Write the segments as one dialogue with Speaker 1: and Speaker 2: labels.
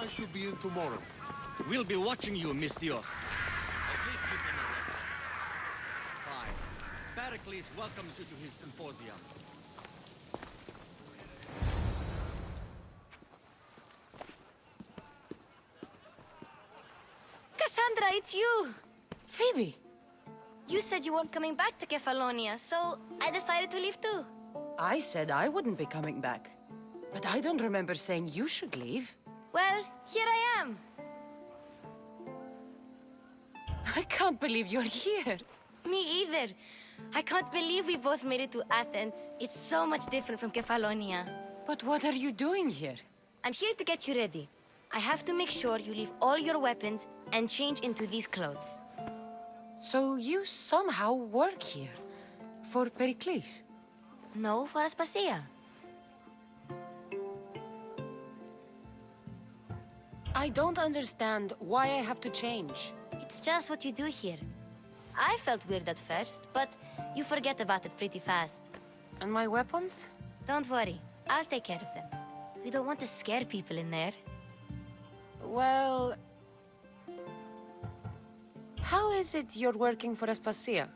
Speaker 1: I should be in tomorrow.
Speaker 2: We'll be watching you, Mystios. At least give him a record. Fine. Perikles welcomes you to his Symposium.
Speaker 3: Kassandra, it's you!
Speaker 4: Phoebe!
Speaker 3: You said you weren't coming back to Kefalonia, so I decided to leave too.
Speaker 4: I said I wouldn't be coming back. But I don't remember saying you should leave.
Speaker 3: Well, here I am.
Speaker 4: I can't believe you're here.
Speaker 3: Me either. I can't believe we both made it to Athens. It's so much different from Kefalonia.
Speaker 4: But what are you doing here?
Speaker 3: I'm here to get you ready. I have to make sure you leave all your weapons and change into these clothes.
Speaker 4: So you somehow work here? For Perikles?
Speaker 3: No, for Aspasia.
Speaker 4: I don't understand why I have to change.
Speaker 3: It's just what you do here. I felt weird at first, but you forget about it pretty fast.
Speaker 4: And my weapons?
Speaker 3: Don't worry, I'll take care of them. We don't want to scare people in there.
Speaker 4: Well... How is it you're working for Aspasia?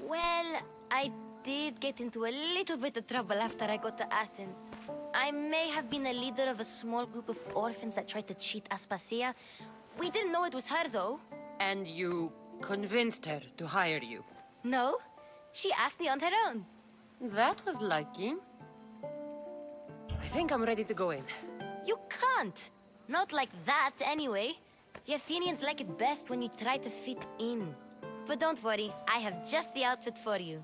Speaker 3: Well, I did get into a little bit of trouble after I got to Athens. I may have been a leader of a small group of orphans that tried to cheat Aspasia. We didn't know it was her, though.
Speaker 4: And you convinced her to hire you?
Speaker 3: No, she asked me on her own.
Speaker 4: That was lucky. I think I'm ready to go in.
Speaker 3: You can't. Not like that, anyway. The Athenians like it best when you try to fit in. But don't worry, I have just the outfit for you.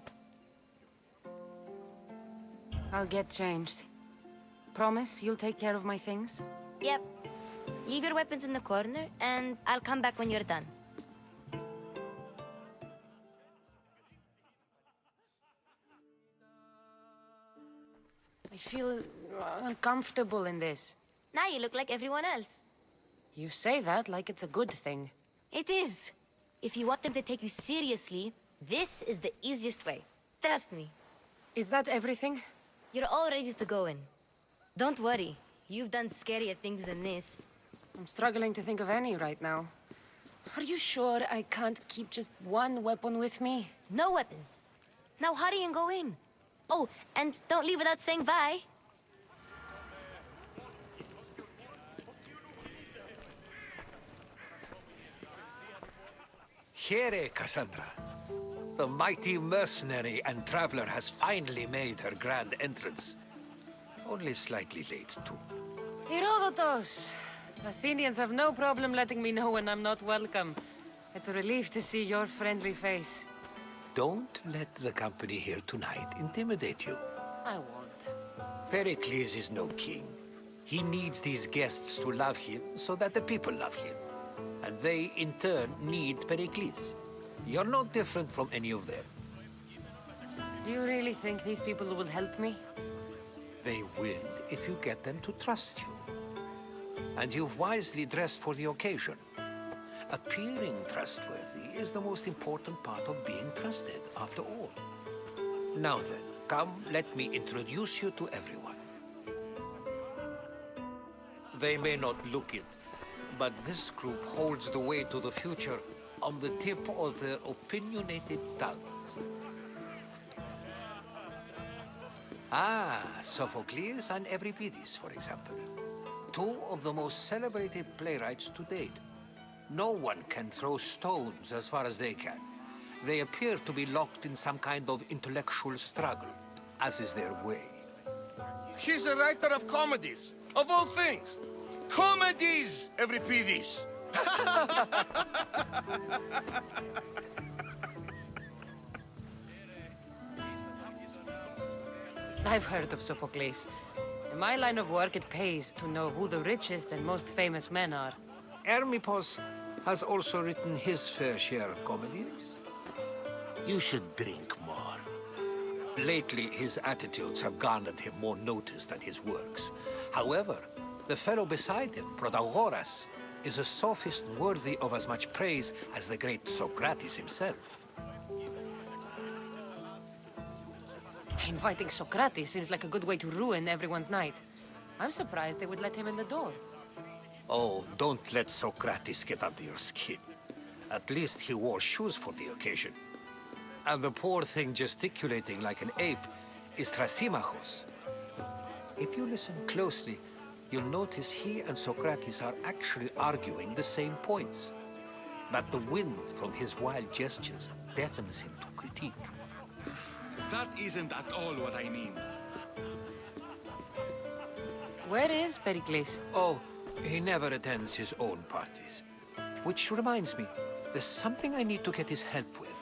Speaker 4: I'll get changed. Promise you'll take care of my things?
Speaker 3: Yep. Leave your weapons in the corner, and I'll come back when you're done.
Speaker 4: I feel uncomfortable in this.
Speaker 3: Now you look like everyone else.
Speaker 4: You say that like it's a good thing.
Speaker 3: It is. If you want them to take you seriously, this is the easiest way. Trust me.
Speaker 4: Is that everything?
Speaker 3: You're all ready to go in. Don't worry. You've done scarier things than this.
Speaker 4: I'm struggling to think of any right now. Are you sure I can't keep just one weapon with me?
Speaker 3: No weapons. Now hurry and go in. Oh, and don't leave without saying bye.
Speaker 5: Here, Kassandra. The mighty mercenary and traveler has finally made her grand entrance. Only slightly late, too.
Speaker 4: Herodotus! Athenians have no problem letting me know when I'm not welcome. It's a relief to see your friendly face.
Speaker 5: Don't let the company here tonight intimidate you.
Speaker 4: I won't.
Speaker 5: Pericles is no king. He needs these guests to love him so that the people love him. And they, in turn, need Pericles. You're no different from any of them.
Speaker 4: Do you really think these people will help me?
Speaker 5: They will if you get them to trust you. And you've wisely dressed for the occasion. Appearing trustworthy is the most important part of being trusted, after all. Now then, come, let me introduce you to everyone. They may not look it, but this group holds the way to the future on the tip of their opinionated tongues. Ah, Sophocles and Euripides, for example. Two of the most celebrated playwrights to date. No one can throw stones as far as they can. They appear to be locked in some kind of intellectual struggle, as is their way.
Speaker 1: He's a writer of comedies, of all things. Comedies, Euripides.
Speaker 4: I've heard of Sophocles. In my line of work, it pays to know who the richest and most famous men are.
Speaker 5: Hermippos has also written his fair share of comedies. You should drink more. Lately, his attitudes have garnered him more notice than his works. However, the fellow beside him, Protagoras, is a sophist worthy of as much praise as the great Socrates himself.
Speaker 4: Inviting Socrates seems like a good way to ruin everyone's night. I'm surprised they would let him in the door.
Speaker 5: Oh, don't let Socrates get under your skin. At least he wore shoes for the occasion. And the poor thing gesticulating like an ape is Thrasymachos. If you listen closely, you'll notice he and Socrates are actually arguing the same points. But the wind from his wild gestures deafens him to critique.
Speaker 2: That isn't at all what I mean.
Speaker 4: Where is Perikles?
Speaker 5: Oh, he never attends his own parties. Which reminds me, there's something I need to get his help with.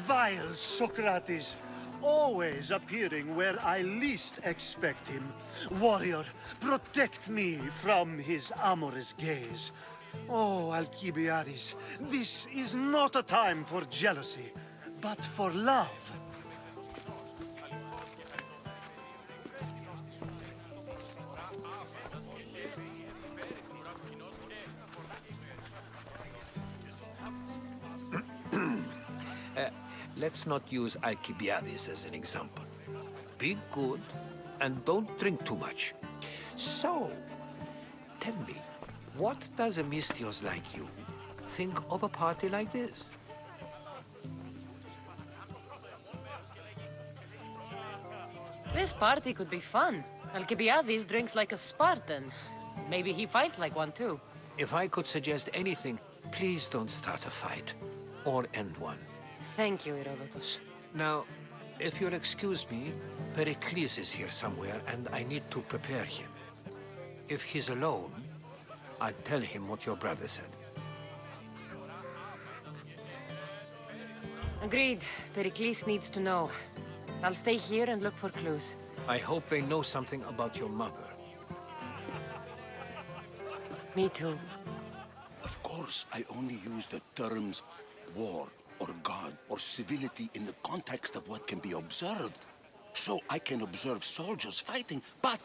Speaker 6: Vile Socrates, always appearing where I least expect him. Warrior, protect me from his amorous gaze. Oh, Alcibiades, this is not a time for jealousy, but for love.
Speaker 5: Let's not use Alcibiades as an example. Be good, and don't drink too much. So, tell me, what does a Misthios like you think of a party like this?
Speaker 4: This party could be fun. Alcibiades drinks like a Spartan. Maybe he fights like one too.
Speaker 5: If I could suggest anything, please don't start a fight, or end one.
Speaker 4: Thank you, Herodotus.
Speaker 5: Now, if you'll excuse me, Perikles is here somewhere, and I need to prepare him. If he's alone, I'll tell him what your brother said.
Speaker 4: Agreed. Perikles needs to know. I'll stay here and look for clues.
Speaker 5: I hope they know something about your mother.
Speaker 4: Me too.
Speaker 7: Of course, I only use the terms war, or God, or civility in the context of what can be observed. So I can observe soldiers fighting, but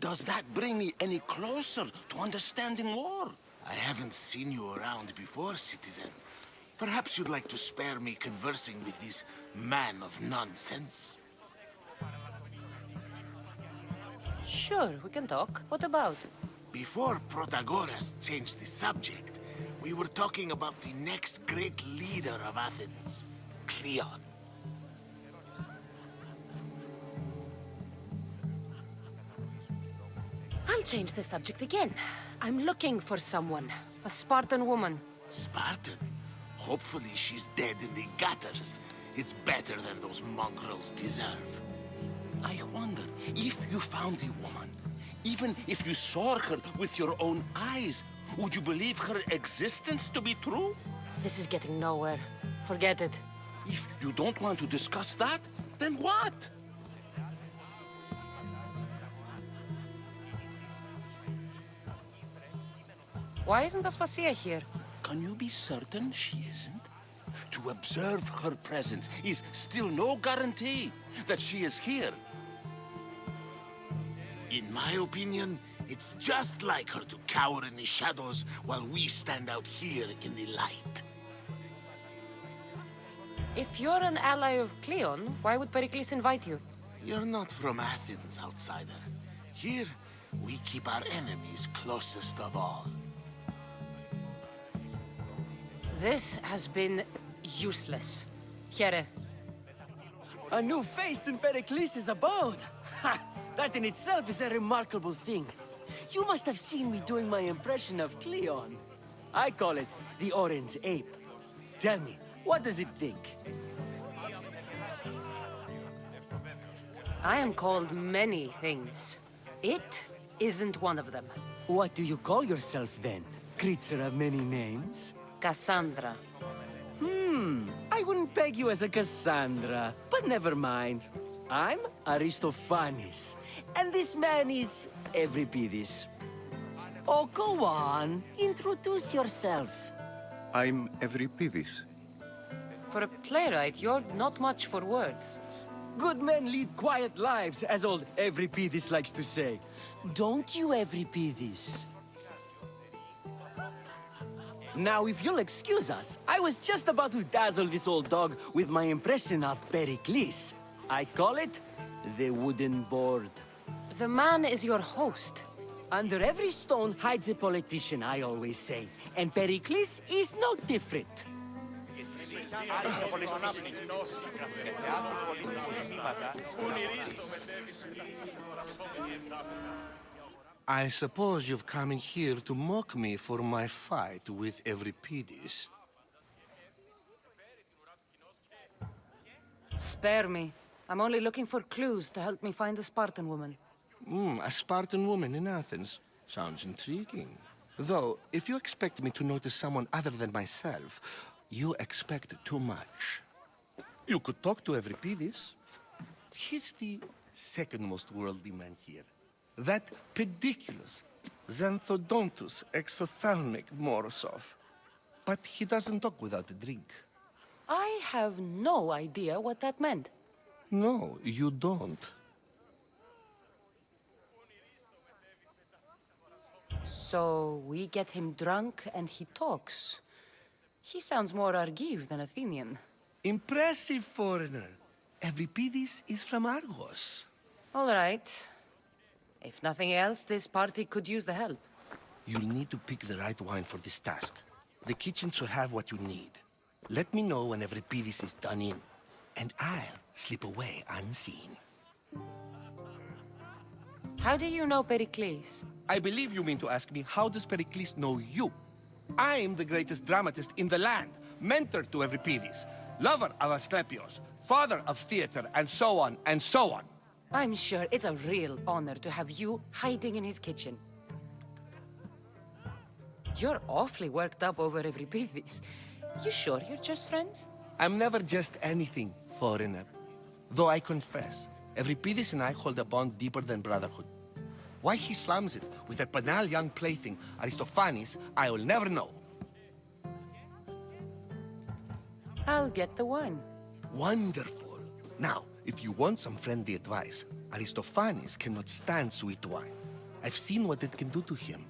Speaker 7: does that bring me any closer to understanding war?
Speaker 1: I haven't seen you around before, citizen. Perhaps you'd like to spare me conversing with this man of nonsense?
Speaker 4: Sure, we can talk. What about?
Speaker 1: Before Protagoras changed the subject, we were talking about the next great leader of Athens, Cleon.
Speaker 4: I'll change the subject again. I'm looking for someone. A Spartan woman.
Speaker 1: Spartan? Hopefully she's dead in the gutters. It's better than those mongrels deserve.
Speaker 7: I wonder if you found the woman, even if you saw her with your own eyes, would you believe her existence to be true?
Speaker 4: This is getting nowhere. Forget it.
Speaker 7: If you don't want to discuss that, then what?
Speaker 4: Why isn't Aspasia here?
Speaker 7: Can you be certain she isn't? To observe her presence is still no guarantee that she is here.
Speaker 1: In my opinion, it's just like her to cower in the shadows while we stand out here in the light.
Speaker 4: If you're an ally of Cleon, why would Perikles invite you?
Speaker 1: You're not from Athens, outsider. Here, we keep our enemies closest of all.
Speaker 4: This has been useless. Here.
Speaker 8: A new face in Perikles' abode! Ha! That in itself is a remarkable thing. You must have seen me doing my impression of Cleon. I call it the Orange Ape. Tell me, what does it think?
Speaker 4: I am called many things. It isn't one of them.
Speaker 8: What do you call yourself then? Creature of many names?
Speaker 4: Kassandra.
Speaker 8: I wouldn't peg you as a Kassandra, but never mind. I'm Aristophanes, and this man is Euripides. Oh, go on. Introduce yourself.
Speaker 9: I'm Euripides.
Speaker 4: For a playwright, you're not much for words.
Speaker 8: Good men lead quiet lives, as old Euripides likes to say. Don't you, Euripides? Now, if you'll excuse us, I was just about to dazzle this old dog with my impression of Perikles. I call it the wooden board.
Speaker 4: The man is your host.
Speaker 8: Under every stone hides a politician, I always say. And Perikles is no different.
Speaker 1: I suppose you've come in here to mock me for my fight with Euripides.
Speaker 4: Spare me. I'm only looking for clues to help me find a Spartan woman.
Speaker 1: A Spartan woman in Athens. Sounds intriguing. Though, if you expect me to notice someone other than myself, you expect too much. You could talk to Euripides. He's the second most worldly man here. That pediculous, xanthodontus, exophthalmic Morosov. But he doesn't talk without a drink.
Speaker 4: I have no idea what that meant.
Speaker 1: No, you don't.
Speaker 4: So we get him drunk and he talks. He sounds more Argive than Athenian.
Speaker 1: Impressive, foreigner. Euripides is from Argos.
Speaker 4: All right. If nothing else, this party could use the help.
Speaker 1: You'll need to pick the right wine for this task. The kitchen should have what you need. Let me know when Euripides is done in, and I'll slip away unseen.
Speaker 4: How do you know Perikles?
Speaker 1: I believe you mean to ask me, how does Pericles know you? I'm the greatest dramatist in the land, mentor to Euripides, lover of Asclepios, father of theater, and so on, and so on.
Speaker 4: I'm sure it's a real honor to have you hiding in his kitchen. You're awfully worked up over Euripides. You sure you're just friends?
Speaker 1: I'm never just anything, foreigner. Though I confess, Euripides and I hold a bond deeper than brotherhood. Why he slams it with a banal young plaything, Aristophanes, I will never know.
Speaker 4: I'll get the wine.
Speaker 1: Wonderful. Now, if you want some friendly advice, Aristophanes cannot stand sweet wine. I've seen what it can do to him.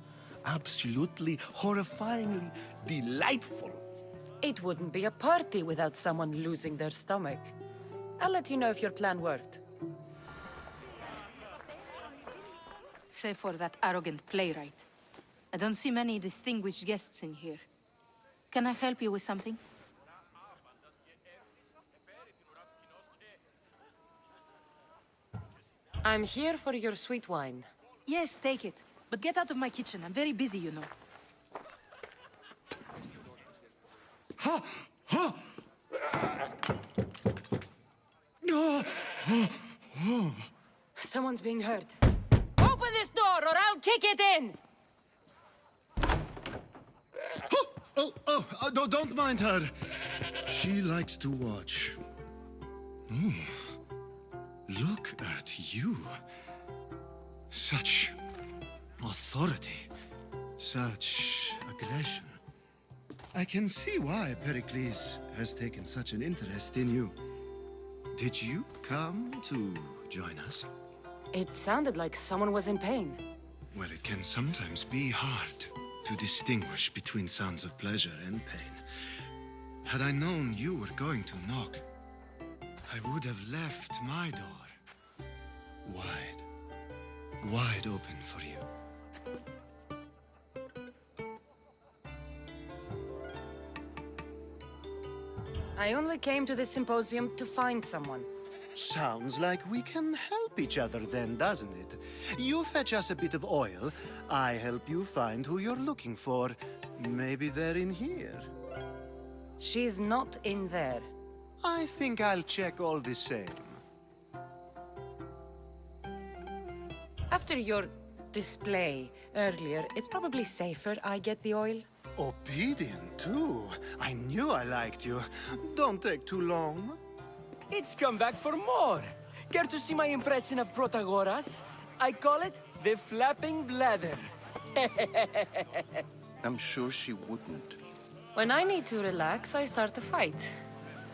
Speaker 1: Absolutely, horrifyingly delightful.
Speaker 4: It wouldn't be a party without someone losing their stomach. I'll let you know if your plan worked.
Speaker 10: Save for that arrogant playwright. I don't see many distinguished guests in here. Can I help you with something?
Speaker 4: I'm here for your sweet wine.
Speaker 10: Yes, take it. But get out of my kitchen. I'm very busy, you know.
Speaker 4: Someone's being hurt. Open this door or I'll kick it in!
Speaker 6: No, don't mind her. She likes to watch. Look at you. Such authority. Such aggression. I can see why Pericles has taken such an interest in you. Did you come to join us?
Speaker 4: It sounded like someone was in pain.
Speaker 6: Well, it can sometimes be hard to distinguish between sounds of pleasure and pain. Had I known you were going to knock, I would have left my door wide open for you.
Speaker 4: I only came to this symposium to find someone.
Speaker 6: Sounds like we can help each other then, doesn't it? You fetch us a bit of oil, I help you find who you're looking for. Maybe they're in here.
Speaker 4: She's not in there.
Speaker 6: I think I'll check all the same.
Speaker 4: After your display earlier, it's probably safer I get the oil.
Speaker 6: Obedient, too. I knew I liked you. Don't take too long.
Speaker 8: It's come back for more. Care to see my impression of Protagoras? I call it the flapping bladder.
Speaker 9: I'm sure she wouldn't.
Speaker 4: When I need to relax, I start a fight.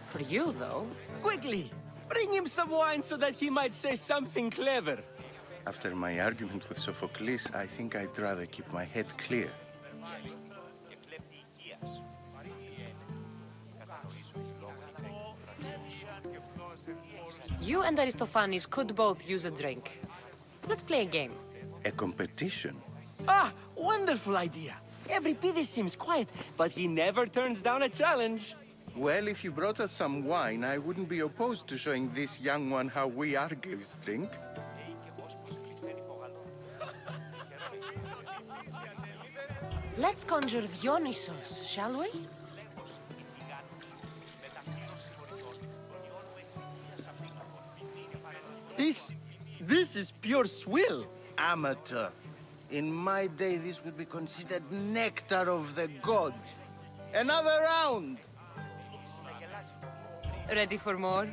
Speaker 4: For you, though.
Speaker 8: Quickly, bring him some wine so that he might say something clever.
Speaker 9: After my argument with Sophocles, I think I'd rather keep my head clear.
Speaker 4: You and Aristophanes could both use a drink. Let's play a game.
Speaker 9: A competition?
Speaker 8: Ah, wonderful idea. Everybody seems quiet, but he never turns down a challenge.
Speaker 9: Well, if you brought us some wine, I wouldn't be opposed to showing this young one how we Argives drink.
Speaker 4: Let's conjure Dionysos, shall we?
Speaker 8: This is pure swill.
Speaker 9: Amateur. In my day, this would be considered nectar of the gods. Another round!
Speaker 4: Ready for more?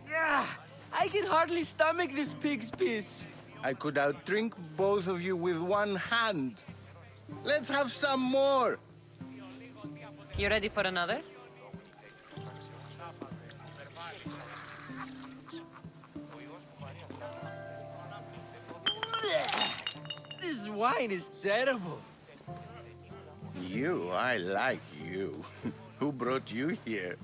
Speaker 8: Yeah, I can hardly stomach this pig's piss.
Speaker 9: I could outdrink both of you with one hand. Let's have some more!
Speaker 4: You ready for another?
Speaker 8: This wine is terrible.
Speaker 9: I like you. Who brought you here?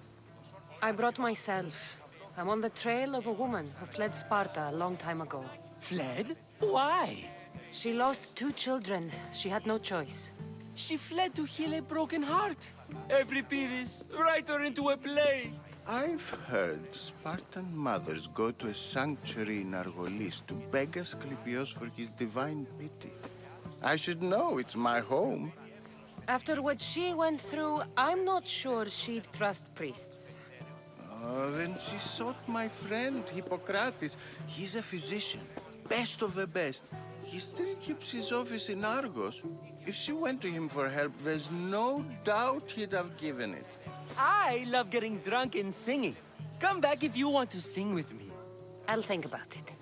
Speaker 4: I brought myself. I'm on the trail of a woman who fled Sparta a long time ago.
Speaker 8: Fled? Why?
Speaker 4: She lost 2 children. She had no choice.
Speaker 8: She fled to heal a broken heart. Euripides, write her into a play.
Speaker 9: I've heard Spartan mothers go to a sanctuary in Argolis to beg Asclepios for his divine pity. I should know, it's my home.
Speaker 4: After what she went through, I'm not sure she'd trust priests.
Speaker 9: Oh, then she sought my friend, Hippocrates. He's a physician, best of the best. He still keeps his office in Argos. If she went to him for help, there's no doubt he'd have given it.
Speaker 8: I love getting drunk and singing. Come back if you want to sing with me.
Speaker 4: I'll think about it.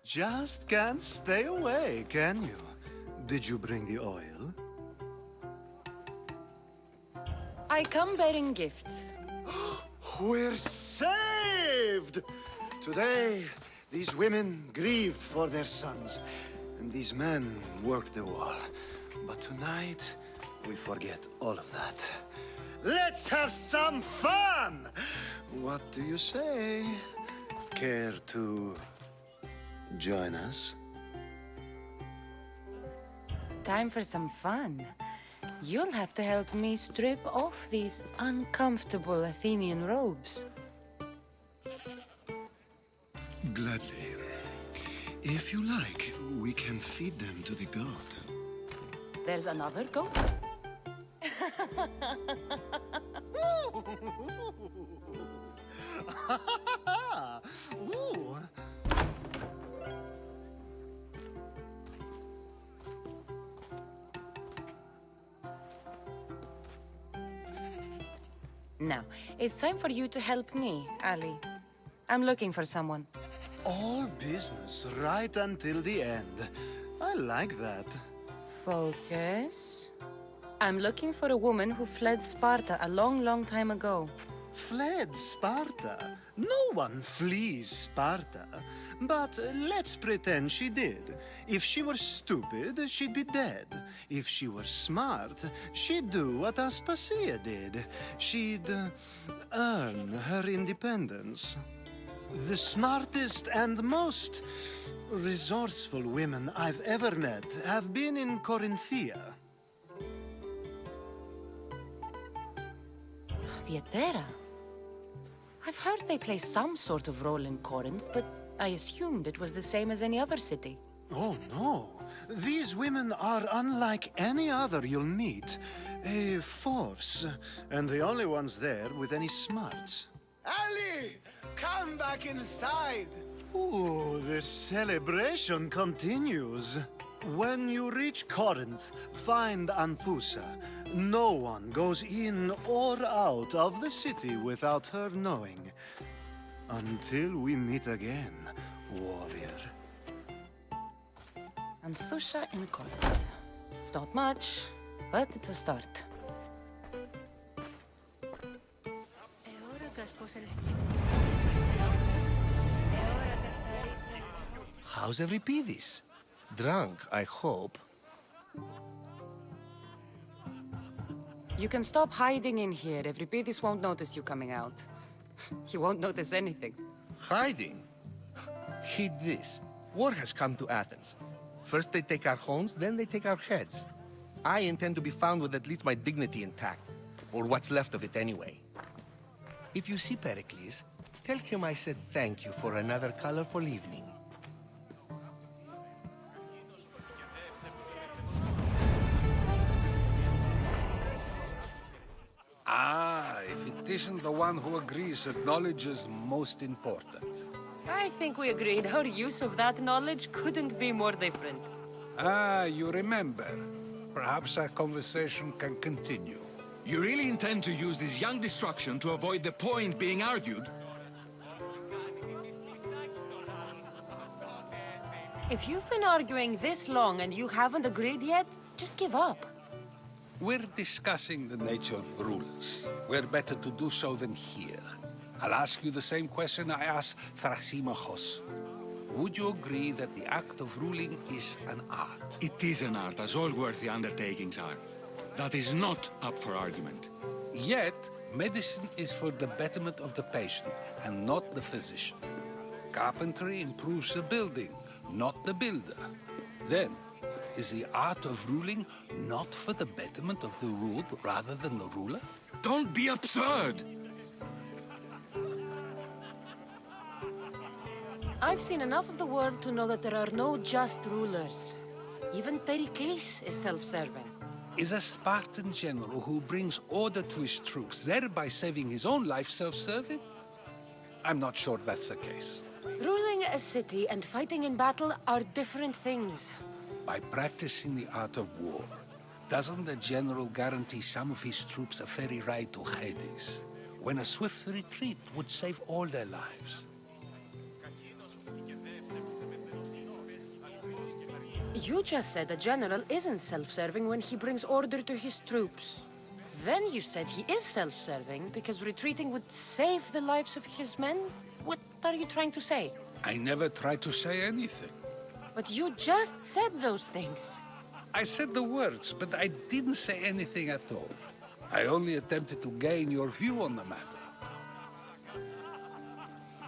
Speaker 6: Just can't stay away, can you? Did you bring the oil?
Speaker 4: I come bearing gifts.
Speaker 6: We're saved! Today, these women grieved for their sons, and these men worked the wall. But tonight, we forget all of that. Let's have some fun! What do you say? Care to join us?
Speaker 4: Time for some fun. You'll have to help me strip off these uncomfortable Athenian robes.
Speaker 6: Gladly. If you like, we can feed them to the god.
Speaker 4: There's another goat?
Speaker 6: Ooh.
Speaker 4: Now, it's time for you to help me, Ali. I'm looking for someone.
Speaker 6: All business right until the end. I like that.
Speaker 4: Focus. I'm looking for a woman who fled Sparta a long, long time ago.
Speaker 6: Fled Sparta? No one flees Sparta. But let's pretend she did. If she were stupid, she'd be dead. If she were smart, she'd do what Aspasia did. She'd earn her independence. The smartest and most resourceful women I've ever met have been in Corinthia.
Speaker 4: Theatera. I've heard they play some sort of role in Corinth, but I assumed it was the same as any other city.
Speaker 6: Oh, no. These women are unlike any other you'll meet. A force, and the only ones there with any smarts.
Speaker 5: Ali! Come back inside!
Speaker 6: Ooh, the celebration continues. When you reach Corinth, find Anthusa. No one goes in or out of the city without her knowing. Until we meet again, warrior.
Speaker 4: Anthusha in Corinth. It's not much, but it's a start.
Speaker 1: How's Euripides? Drunk, I hope.
Speaker 4: You can stop hiding in here. Euripides won't notice you coming out. He won't notice anything.
Speaker 1: Hiding? Heed this. War has come to Athens. First they take our homes, then they take our heads. I intend to be found with at least my dignity intact. Or what's left of it anyway. If you see Perikles, tell him I said thank you for another colorful evening.
Speaker 5: Ah, if it isn't the one who agrees that knowledge is most important.
Speaker 4: I think we agreed our use of that knowledge couldn't be more different.
Speaker 5: Ah, you remember. Perhaps our conversation can continue.
Speaker 11: You really intend to use this young destruction to avoid the point being argued?
Speaker 4: If you've been arguing this long and you haven't agreed yet, just give up.
Speaker 5: We're discussing the nature of rulers. Where better to do so than here? I'll ask you the same question I asked Thrasymachos. Would you agree that the act of ruling is an art?
Speaker 11: It is an art, as all worthy undertakings are. That is not up for argument.
Speaker 5: Yet, medicine is for the betterment of the patient, and not the physician. Carpentry improves the building, not the builder. Then, is the art of ruling not for the betterment of the ruled rather than the ruler?
Speaker 11: Don't be absurd!
Speaker 4: I've seen enough of the world to know that there are no just rulers. Even Perikles is self-serving.
Speaker 5: Is a Spartan general who brings order to his troops, thereby saving his own life, self-serving? I'm not sure that's the case.
Speaker 4: Ruling a city and fighting in battle are different things.
Speaker 5: By practicing the art of war, doesn't the general guarantee some of his troops a ferry ride to Hades, when a swift retreat would save all their lives?
Speaker 4: You just said a general isn't self-serving when he brings order to his troops. Then you said he is self-serving because retreating would save the lives of his men? What are you trying to say?
Speaker 5: I never tried to say anything.
Speaker 4: But you just said those things.
Speaker 5: I said the words, but I didn't say anything at all. I only attempted to gain your view on the matter.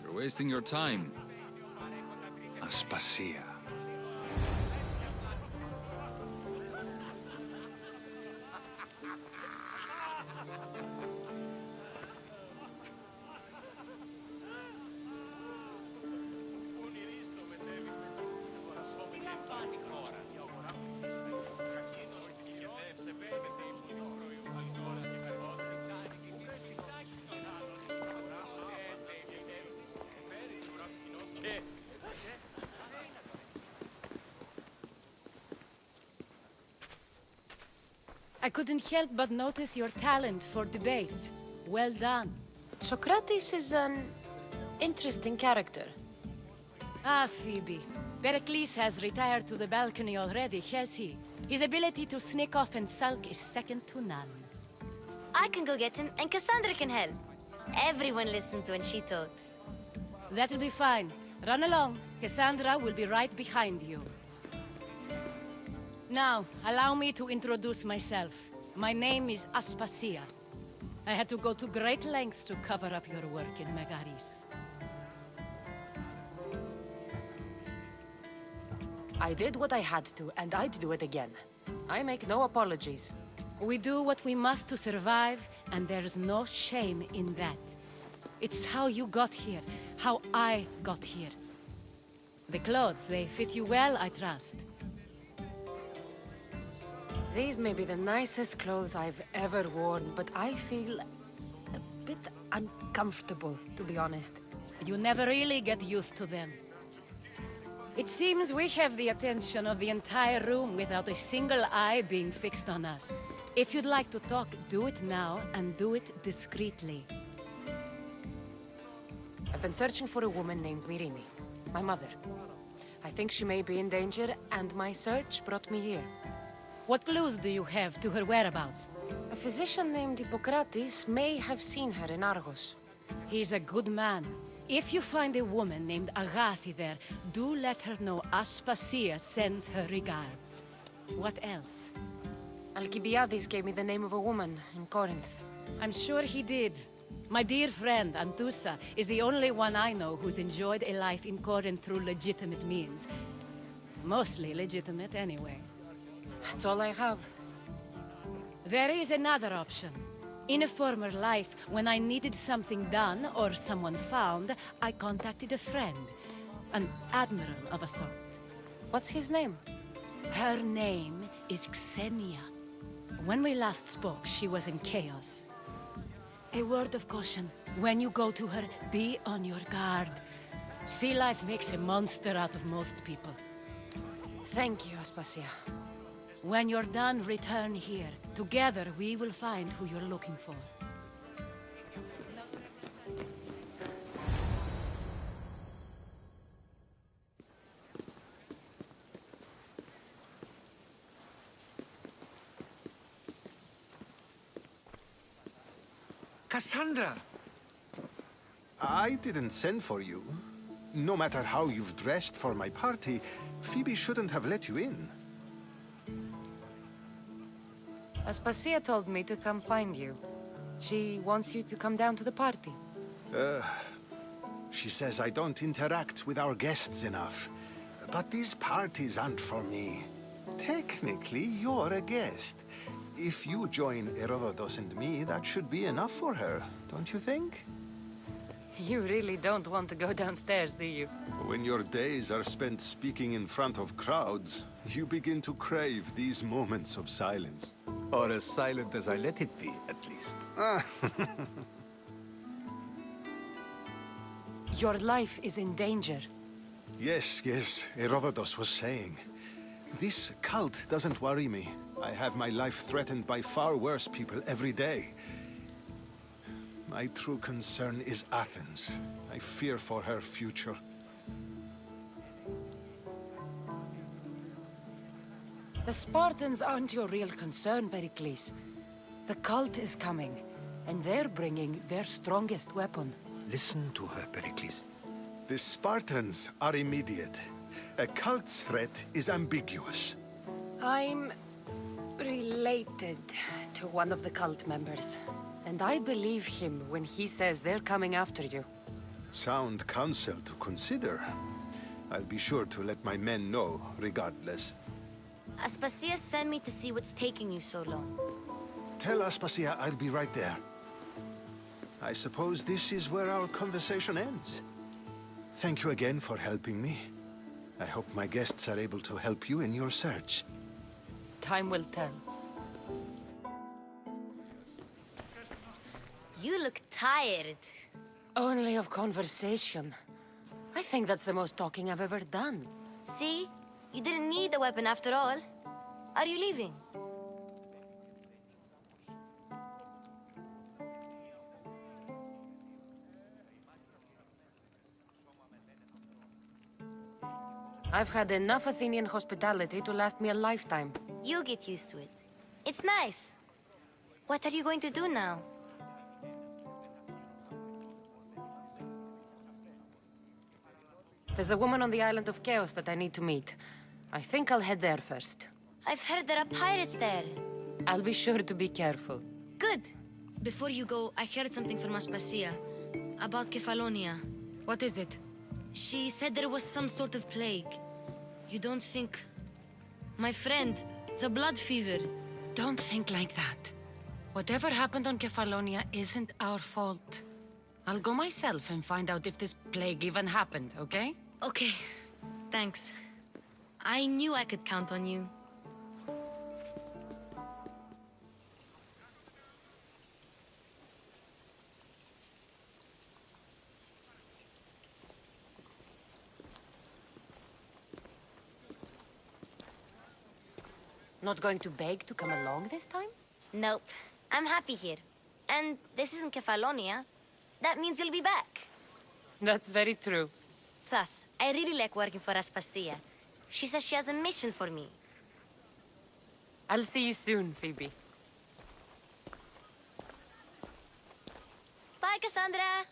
Speaker 11: You're wasting your time. Aspasia.
Speaker 12: I couldn't help but notice your talent for debate. Well done.
Speaker 4: Socrates is an interesting character.
Speaker 12: Ah, Phoebe. Pericles has retired to the balcony already, has he? His ability to sneak off and sulk is second to none.
Speaker 3: I can go get him, and Kassandra can help. Everyone listens when she talks.
Speaker 12: That'll be fine. Run along. Kassandra will be right behind you. Now, allow me to introduce myself. My name is Aspasia. I had to go to great lengths to cover up your work in Megaris.
Speaker 4: I did what I had to, and I'd do it again. I make no apologies.
Speaker 12: We do what we must to survive, and there's no shame in that. It's how you got here, how I got here. The clothes, they fit you well, I trust.
Speaker 4: These may be the nicest clothes I've ever worn, but I feel a bit uncomfortable, to be honest.
Speaker 12: You never really get used to them. It seems we have the attention of the entire room without a single eye being fixed on us. If you'd like to talk, do it now, and do it discreetly.
Speaker 4: I've been searching for a woman named Mirimi, my mother. I think she may be in danger, and my search brought me here.
Speaker 12: What clues do you have to her whereabouts?
Speaker 4: A physician named Hippocrates may have seen her in Argos.
Speaker 12: He's a good man. If you find a woman named Agathi there, do let her know Aspasia sends her regards. What else?
Speaker 4: Alcibiades gave me the name of a woman in Corinth.
Speaker 12: I'm sure he did. My dear friend, Anthusa, is the only one I know who's enjoyed a life in Corinth through legitimate means. Mostly legitimate, anyway.
Speaker 4: That's all I have.
Speaker 12: There is another option. In a former life, when I needed something done or someone found, I contacted a friend. An admiral of a sort.
Speaker 4: What's his name?
Speaker 12: Her name is Xenia. When we last spoke, she was in chaos. A word of caution. When you go to her, be on your guard. Sea life makes a monster out of most people.
Speaker 4: Thank you, Aspasia.
Speaker 12: When you're done, return here. Together, we will find who you're looking for.
Speaker 5: Kassandra!
Speaker 13: I didn't send for you. No matter how you've dressed for my party, Phoebe shouldn't have let you in.
Speaker 4: Aspasia told me to come find you. She wants you to come down to the party.
Speaker 13: She says I don't interact with our guests enough. But these parties aren't for me. Technically, you're a guest. If you join Herodotus and me, that should be enough for her, don't you think?
Speaker 4: You really don't want to go downstairs, do you?
Speaker 13: When your days are spent speaking in front of crowds, you begin to crave these moments of silence.
Speaker 5: Or as silent as I let it be, at least.
Speaker 4: Your life is in danger.
Speaker 13: Yes, Herodotus was saying. This cult doesn't worry me. I have my life threatened by far worse people every day. My true concern is Athens. I fear for her future.
Speaker 4: The Spartans aren't your real concern, Perikles. The cult is coming, and they're bringing their strongest weapon.
Speaker 5: Listen to her, Perikles.
Speaker 13: The Spartans are immediate. A cult's threat is ambiguous.
Speaker 4: I'm related to one of the cult members, and I believe him when he says they're coming after you.
Speaker 13: Sound counsel to consider. I'll be sure to let my men know, regardless.
Speaker 3: Aspasia sent me to see what's taking you so long.
Speaker 13: Tell Aspasia I'll be right there. I suppose this is where our conversation ends. Thank you again for helping me. I hope my guests are able to help you in your search.
Speaker 4: Time will tell.
Speaker 3: You look tired.
Speaker 4: Only of conversation. I think that's the most talking I've ever done.
Speaker 3: See? You didn't need the weapon after all. Are you leaving?
Speaker 4: I've had enough Athenian hospitality to last me a lifetime.
Speaker 3: You get used to it. It's nice. What are you going to do now?
Speaker 4: There's a woman on the island of Chaos that I need to meet. I think I'll head there first.
Speaker 3: I've heard there are pirates there.
Speaker 4: I'll be sure to be careful.
Speaker 3: Good. Before you go, I heard something from Aspasia about Kefalonia.
Speaker 4: What is it?
Speaker 3: She said there was some sort of plague. You don't think... My friend, the blood fever.
Speaker 4: Don't think like that. Whatever happened on Kefalonia isn't our fault. I'll go myself and find out if this plague even happened, okay?
Speaker 3: Okay. Thanks. I knew I could count on you.
Speaker 4: Not going to beg to come along this time?
Speaker 3: Nope. I'm happy here. And this isn't Kefalonia. That means you'll be back.
Speaker 4: That's very true.
Speaker 3: Plus, I really like working for Aspasia. She says she has a mission for me.
Speaker 4: I'll see you soon, Phoebe.
Speaker 3: Bye, Kassandra!